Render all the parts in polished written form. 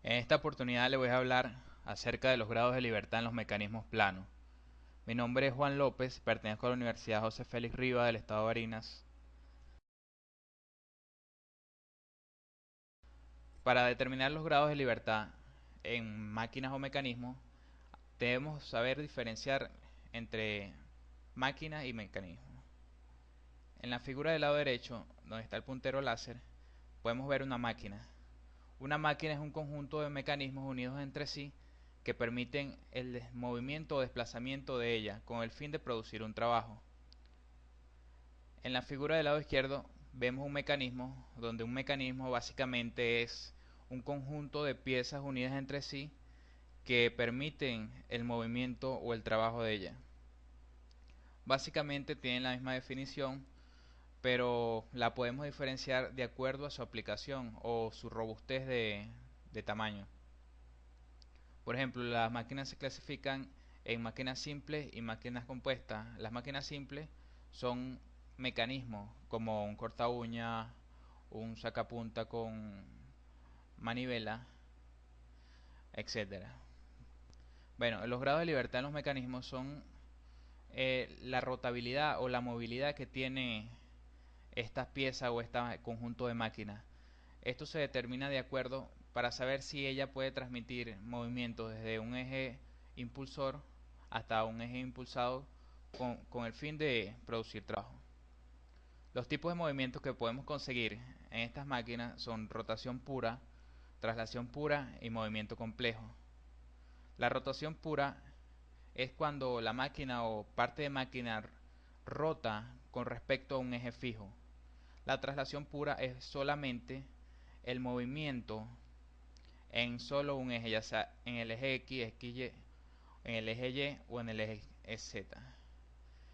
En esta oportunidad le voy a hablar acerca de los grados de libertad en los mecanismos planos. Mi nombre es Juan López, pertenezco a la Universidad José Félix Riva del Estado de Barinas. Para determinar los grados de libertad en máquinas o mecanismos, debemos saber diferenciar entre máquina y mecanismo. En la figura del lado derecho, donde está el puntero láser, podemos ver una máquina. Una máquina es un conjunto de mecanismos unidos entre sí que permiten el movimiento o desplazamiento de ella con el fin de producir un trabajo. En la figura del lado izquierdo vemos un mecanismo donde un mecanismo básicamente es un conjunto de piezas unidas entre sí que permiten el movimiento o el trabajo de ella. Básicamente tienen la misma definición, pero la podemos diferenciar de acuerdo a su aplicación o su robustez de tamaño. Por ejemplo, las máquinas se clasifican en máquinas simples y máquinas compuestas. Las máquinas simples son mecanismos como un corta uña, un sacapunta con manivela, etcétera. Bueno, los grados de libertad en los mecanismos son la rotabilidad o la movilidad que tiene estas piezas o este conjunto de máquinas. Esto se determina de acuerdo para saber si ella puede transmitir movimientos desde un eje impulsor hasta un eje impulsado con el fin de producir trabajo. Los tipos de movimientos que podemos conseguir en estas máquinas son rotación pura, traslación pura y movimiento complejo. La rotación pura es cuando la máquina o parte de máquina rota con respecto a un eje fijo. La traslación pura es solamente el movimiento en solo un eje, ya sea en el eje X, XY, en el eje Y o en el eje Z.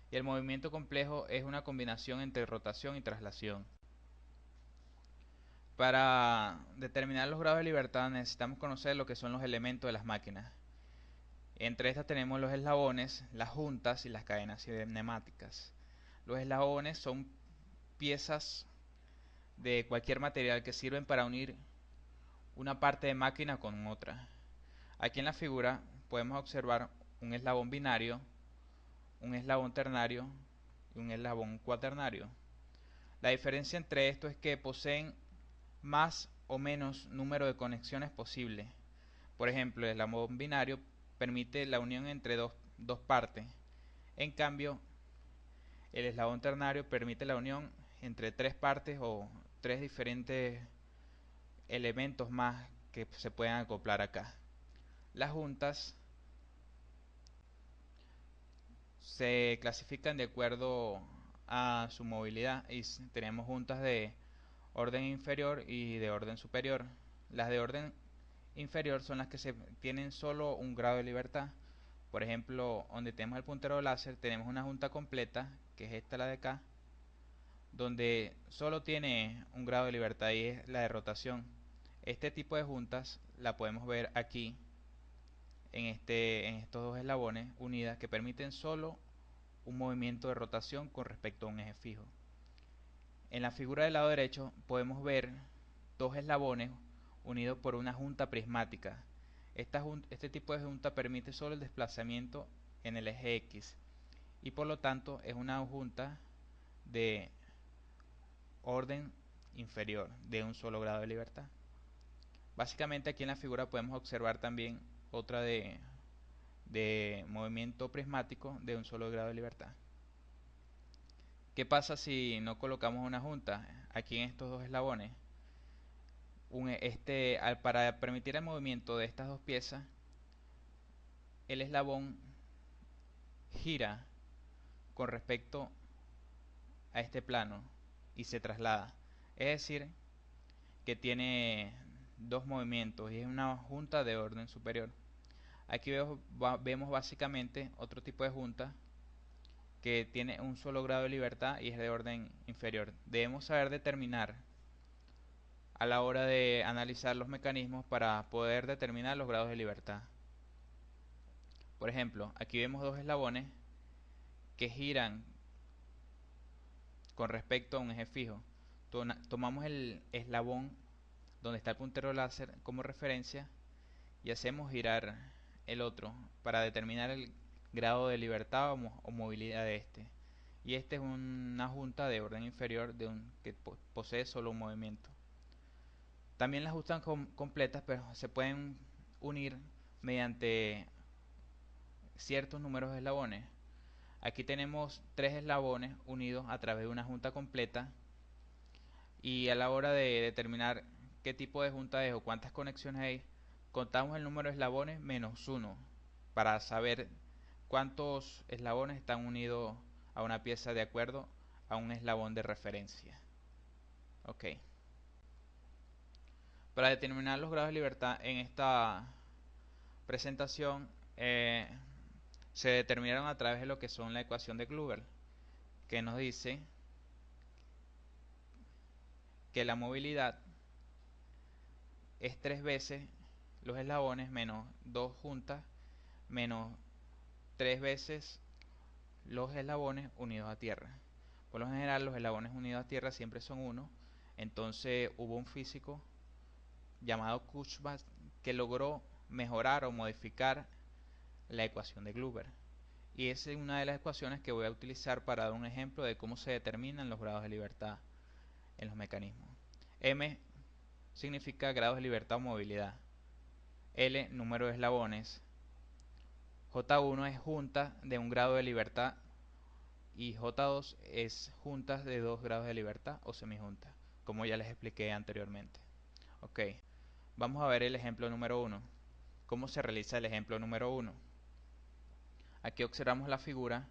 Y el movimiento complejo es una combinación entre rotación y traslación. Para determinar los grados de libertad necesitamos conocer lo que son los elementos de las máquinas. Entre estas tenemos los eslabones, las juntas y las cadenas cinemáticas. Los eslabones son piezas de cualquier material que sirven para unir una parte de máquina con otra. Aquí en la figura podemos observar un eslabón binario, un eslabón ternario y un eslabón cuaternario. La diferencia entre estos es que poseen más o menos número de conexiones posibles. Por ejemplo, el eslabón binario permite la unión entre dos partes. En cambio, el eslabón ternario permite la unión entre tres partes o tres diferentes elementos más que se pueden acoplar acá. Las juntas se clasifican de acuerdo a su movilidad y tenemos juntas de orden inferior y de orden superior. Las de orden inferior son las que tienen solo un grado de libertad. Por ejemplo, donde tenemos el puntero láser tenemos una junta completa, que es esta la de acá, donde solo tiene un grado de libertad y es la de rotación. Este tipo de juntas la podemos ver aquí en estos dos eslabones unidas que permiten solo un movimiento de rotación con respecto a un eje fijo. En la figura del lado derecho podemos ver dos eslabones unidos por una junta prismática. Este tipo de junta permite solo el desplazamiento en el eje X y por lo tanto es una junta de orden inferior de un solo grado de libertad. Básicamente aquí en la figura podemos observar también otra de movimiento prismático de un solo grado de libertad. ¿Qué pasa si no colocamos una junta aquí en estos dos eslabones? Para permitir el movimiento de estas dos piezas, el eslabón gira con respecto a este plano y se traslada. Es decir, que tiene dos movimientos y es una junta de orden superior. Aquí vemos básicamente otro tipo de junta que tiene un solo grado de libertad y es de orden inferior. Debemos saber determinar a la hora de analizar los mecanismos para poder determinar los grados de libertad. Por ejemplo, aquí vemos dos eslabones que giran con respecto a un eje fijo. Tomamos el eslabón donde está el puntero láser como referencia y hacemos girar el otro para determinar el grado de libertad o movilidad de este. Y este es una junta de orden inferior que posee solo un movimiento. También las juntas completas, pero se pueden unir mediante ciertos números de eslabones. Aquí tenemos tres eslabones unidos a través de una junta completa, y a la hora de determinar qué tipo de junta es o cuántas conexiones hay, contamos el número de eslabones menos 1 para saber cuántos eslabones están unidos a una pieza de acuerdo a un eslabón de referencia. Ok. Para determinar los grados de libertad en esta presentación, se determinaron a través de lo que son la ecuación de Gruber, que nos dice que la movilidad es 3 veces los eslabones menos 2 juntas menos 3 veces los eslabones unidos a tierra. Por lo general los eslabones unidos a tierra siempre son 1. Entonces hubo un físico llamado Kurzbach que logró mejorar o modificar la ecuación de Gruber. Y esa es una de las ecuaciones que voy a utilizar para dar un ejemplo de cómo se determinan los grados de libertad en los mecanismos. M significa grados de libertad o movilidad. L, número de eslabones. J1 es junta de un grado de libertad y J2 es juntas de 2 grados de libertad o semijuntas, como ya les expliqué anteriormente. Ok, vamos a ver el ejemplo número 1. ¿Cómo se realiza el ejemplo número 1? Aquí observamos la figura,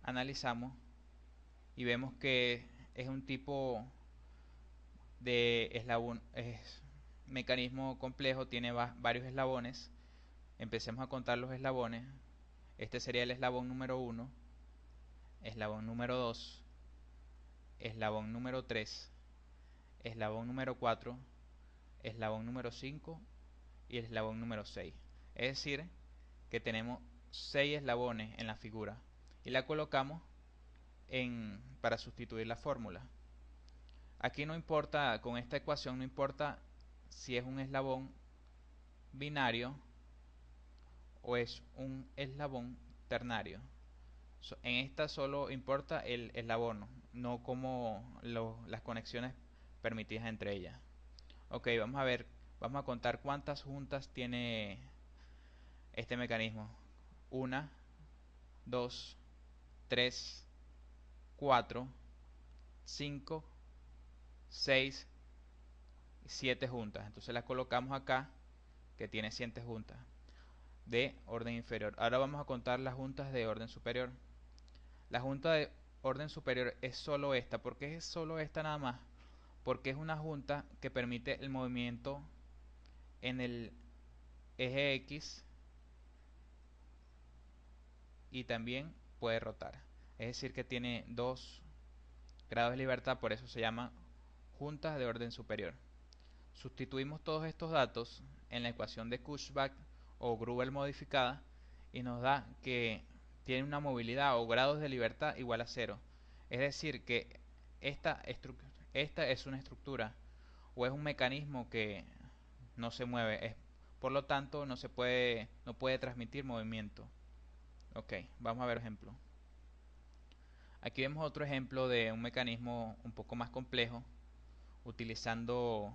analizamos y vemos que es un tipo de eslabón, mecanismo complejo, tiene varios eslabones. Empecemos a contar los eslabones. Este sería el eslabón número 1, eslabón número 2, eslabón número 3, eslabón número 4, eslabón número 5 y el eslabón número 6. Es decir, que tenemos 6 eslabones en la figura y la colocamos para sustituir la fórmula. Aquí no importa, con esta ecuación no importa si es un eslabón binario o es un eslabón ternario. En esta solo importa el eslabón, no como las conexiones permitidas entre ellas. Ok, vamos a ver, vamos a contar cuántas juntas tiene este mecanismo. 1, 2, 3, 4, 5, 6, 7 juntas. Entonces las colocamos acá, que tiene 7 juntas de orden inferior. Ahora vamos a contar las juntas de orden superior. La junta de orden superior es solo esta. ¿Por qué es solo esta nada más? Porque es una junta que permite el movimiento en el eje X y también puede rotar. Es decir, que tiene 2 grados de libertad, por eso se llama juntas de orden superior. Sustituimos todos estos datos en la ecuación de Kurzbach o Gruber modificada y nos da que tiene una movilidad o grados de libertad igual a 0. Es decir, que esta es una estructura o es un mecanismo que no se mueve, por lo tanto no puede transmitir movimiento. Ok, vamos a ver ejemplo. Aquí vemos otro ejemplo de un mecanismo un poco más complejo utilizando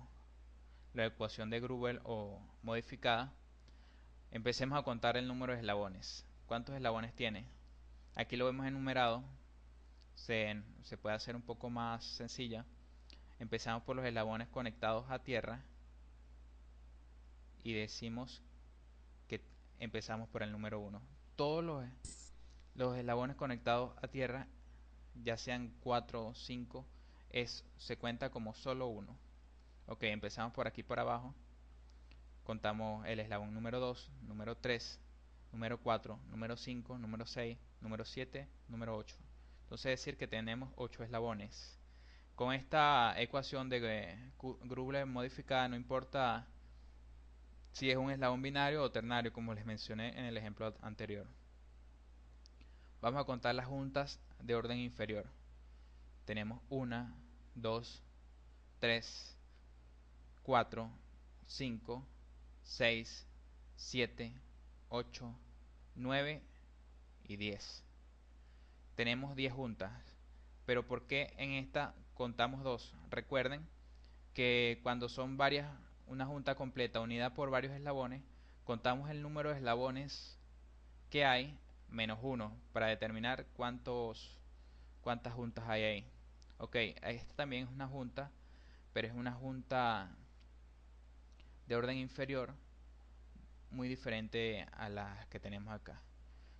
la ecuación de Gruber o modificada. Empecemos a contar el número de eslabones. ¿Cuántos eslabones tiene? Aquí lo vemos enumerado. Se puede hacer un poco más sencilla. Empezamos por los eslabones conectados a tierra y decimos que empezamos por el número 1. Todos los eslabones conectados a tierra, ya sean 4 o 5, se cuenta como solo 1. Ok, empezamos por aquí por abajo. Contamos el eslabón número 2, número 3, número 4, número 5, número 6, número 7, número 8. Entonces decir que tenemos 8 eslabones. Con esta ecuación de Gruber modificada no importa si es un eslabón binario o ternario, como les mencioné en el ejemplo anterior. Vamos a contar las juntas de orden inferior. Tenemos 1, 2, 3, 4, 5, 6, 7, 8, 9 y 10. Tenemos 10 juntas, pero ¿por qué en esta contamos 2? Recuerden que cuando son varias, una junta completa unida por varios eslabones, contamos el número de eslabones que hay menos 1 para determinar cuántas juntas hay ahí. Ok, esta también es una junta, pero es una junta de orden inferior muy diferente a las que tenemos acá.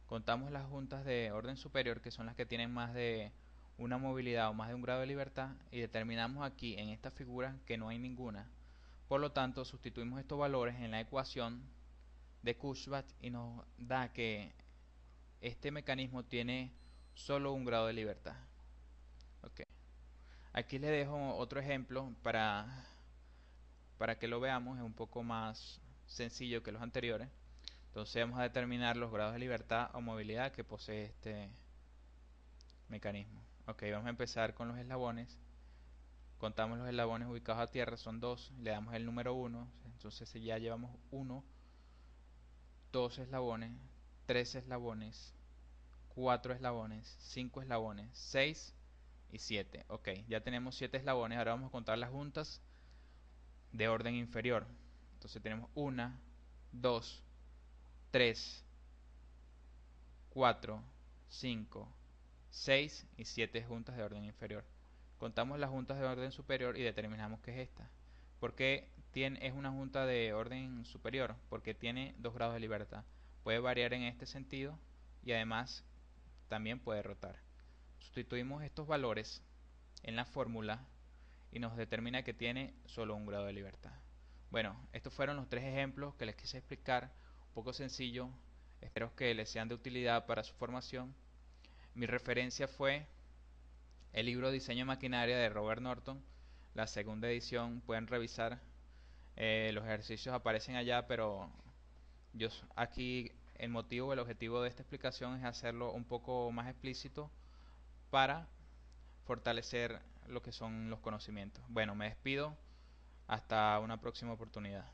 Contamos las juntas de orden superior, que son las que tienen más de una movilidad o más de un grado de libertad, y determinamos aquí en esta figura que no hay ninguna. Por lo tanto, sustituimos estos valores en la ecuación de Kurzbach y nos da que este mecanismo tiene solo un grado de libertad. Okay. Aquí les dejo otro ejemplo para que lo veamos. Es un poco más sencillo que los anteriores. Entonces vamos a determinar los grados de libertad o movilidad que posee este mecanismo. Ok, vamos a empezar con los eslabones. Contamos los eslabones ubicados a tierra, son 2, le damos el número 1, entonces ya llevamos 1, 2 eslabones, 3 eslabones, 4 eslabones, 5 eslabones, 6 y 7. Ok, ya tenemos 7 eslabones, ahora vamos a contar las juntas de orden inferior. Entonces tenemos 1, 2, 3, 4, 5, 6 y 7 juntas de orden inferior. Contamos las juntas de orden superior y determinamos que es esta. ¿Por qué es una junta de orden superior? Porque tiene 2 grados de libertad. Puede variar en este sentido y además también puede rotar. Sustituimos estos valores en la fórmula y nos determina que tiene solo un grado de libertad. Bueno, estos fueron los 3 ejemplos que les quise explicar, un poco sencillo. Espero que les sean de utilidad para su formación. Mi referencia fue el libro Diseño de Maquinaria de Robert Norton, la segunda edición. Pueden revisar, los ejercicios aparecen allá, pero yo aquí el motivo, el objetivo de esta explicación es hacerlo un poco más explícito para fortalecer lo que son los conocimientos. Bueno, me despido, hasta una próxima oportunidad.